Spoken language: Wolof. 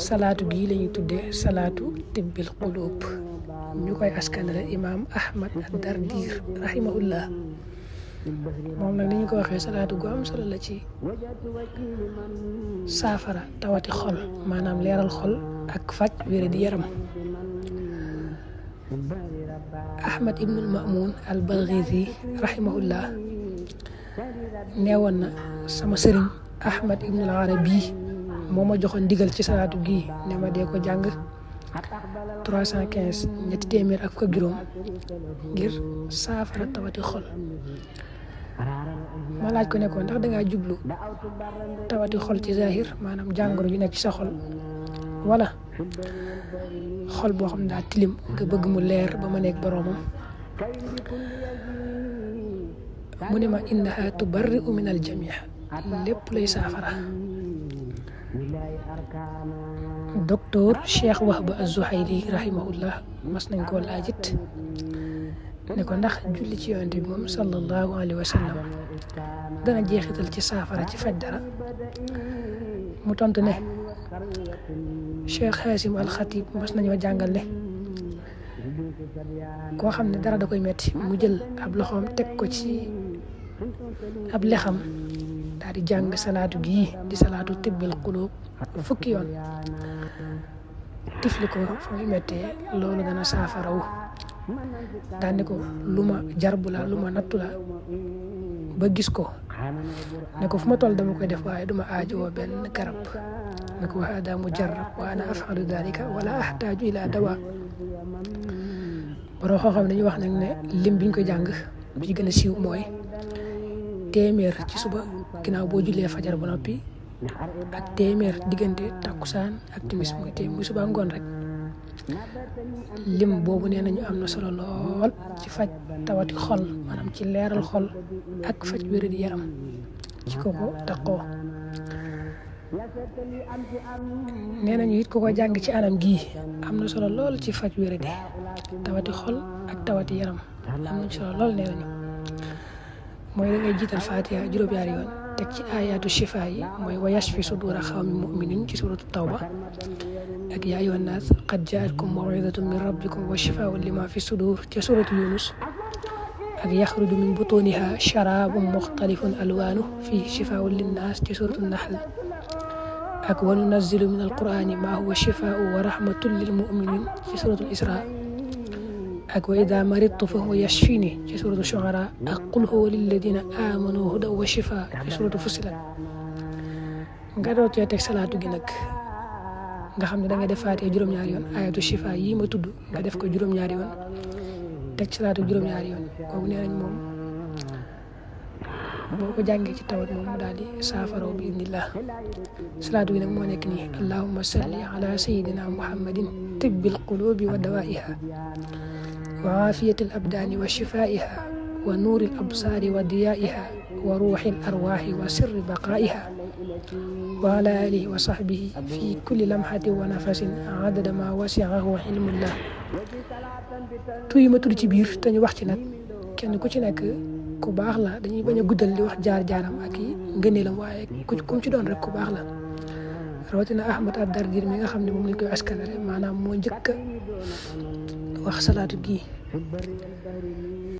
salaatu gii la ñuy tuddee salaatu tibbil qulub ñu koy askanale imaam Ahmad ad-Dardir rahimahullah. moom nag ni ñu ko waxee salaatu gu am solo la ci saafara tawati xol, maanaam leeral xol ak faj wér di yaram. Ahmad ibnul Ma'mun al-Balghizi rahimahullah neewoon na sama sëriñ Ahmad ibnul Arabi moo ma joxoon ndigal ci salaatu gii ne ma dee ko jàng 315 ñetti téeméer ak fukk juróom ngir saafara tawati xol. ma laaj ko ne ko ndax dangaa jublu tawati xol ci zahir, maanaam jàngoro ju nekk ci sa xol, wala xol boo xam ne daa tilim nga bëgg mu leer ba ma nekk boroomam. mu ne ma innaha tubarri'u min al jamii, lépp lay saafara. docteur Cheikh Wahba az-Zuhayli rahimahullah mas nañ koo laajit ne ko ndax julli ci yonent bi moom sallallahu alayhi wa sallam dana jeexital ci saafara ci faj dara. mu tontu ne Cheikh Hasim al-Khatib mas nañoo jàngal ne koo xam ne dara da koy metti mu jël ab loxoom teg ko ci ab lexam daal di jàng salaatu gii di salaatu tibbil qulub fukki yoon, tifli ko fa muy mettee, loolu dana saafarawu. daan ne ko lu ma jarbu la, lu ma nattu la ba gis ko, ne ko fu ma toll dama koy def waaye duma aajowoo benn garab, ne ko hada mujarrab wa ana afalu dalika wala ahtaaju ila dawa. boroo xoo xam ne dañuy wax nag ne lim biñ ko jàng bi ci gën a siiw mooy téeméer ci suba ginnaaw boo jullee fajar ba noppi, ak téeméer diggante takkusaan ak timis, muy suba ngoon rek. lim boobu nee nañu am na solo lool ci faj tawati xol, maanaam ci leeral xol ak faj wér di yaram ci ko taqoo. nee nañu it ku ko jàng ci anam gii am na solo lool ci faj wér di tawati xol ak tawati yaram, am na solo lool. nee nañu mooy da ngay jiital Fatiha juróom-ñaari yoon teg ci ayatu shifa yi, mooy wa yashfi sudura xawmi muminin ci suratu tawba, ak yaa ayyuhan naas qad jaatkum maw'idatun min rabbikum wa shifaa'un lima fi sudur ca suratu Yunus, ak yaxruju min butuniha sharabun muxtalifun alwaanu fihi shifaa'un linnaas ci suratu Nahl, ak wa nunazzilu min alqur'ani ma huwa shifaa'un wa rahmatun lil mu'minin ci suratu Isra, ak wa idha maridtu fa huwa yashfini ci suratu Shu'ara, ak qul huwa lilladina amanu hudan wa shifaa ci suratu Fussilat. nga doo cee teg salaatu gi nag, nga xam ne da ngay def Faatiha juróom-ñaari yoon, ayatu shifa yi ma tudd nga def ko juróom-ñaari yoon, teg salaatu juróom-ñaari yoon. kooku nee nañ moom boo ko jàngee ci tawat moom mu daal di saafaraw bi idnillah. salaatu gi nag moo nekk nii: allahumma salli ala sayyidina muhammadin tibbil qulubi wa dawaiha wa aafiyatil abdaani wa shifaiha wa nuuril absaari wa diyaiha wa ruuxil arwaaxi wa sirri baqaiha wa ala alihi wa sahbihi fi kulli lamhatin wa nafasin adada ma wasi'ahu ilmullah. tuy ma tudd ci biir te ñu wax ci nag kenn ku ci nekk ku baax la, dañuy bañ a guddal di wax jaar-jaaram ak yi ngëneelam, waaye kum ci doon rek ku baax la. rawatina Ahmad ad-Dardir mi nga xam ne moom lañ koy askanale, maanaam moo njëkk a wax salaatu gii.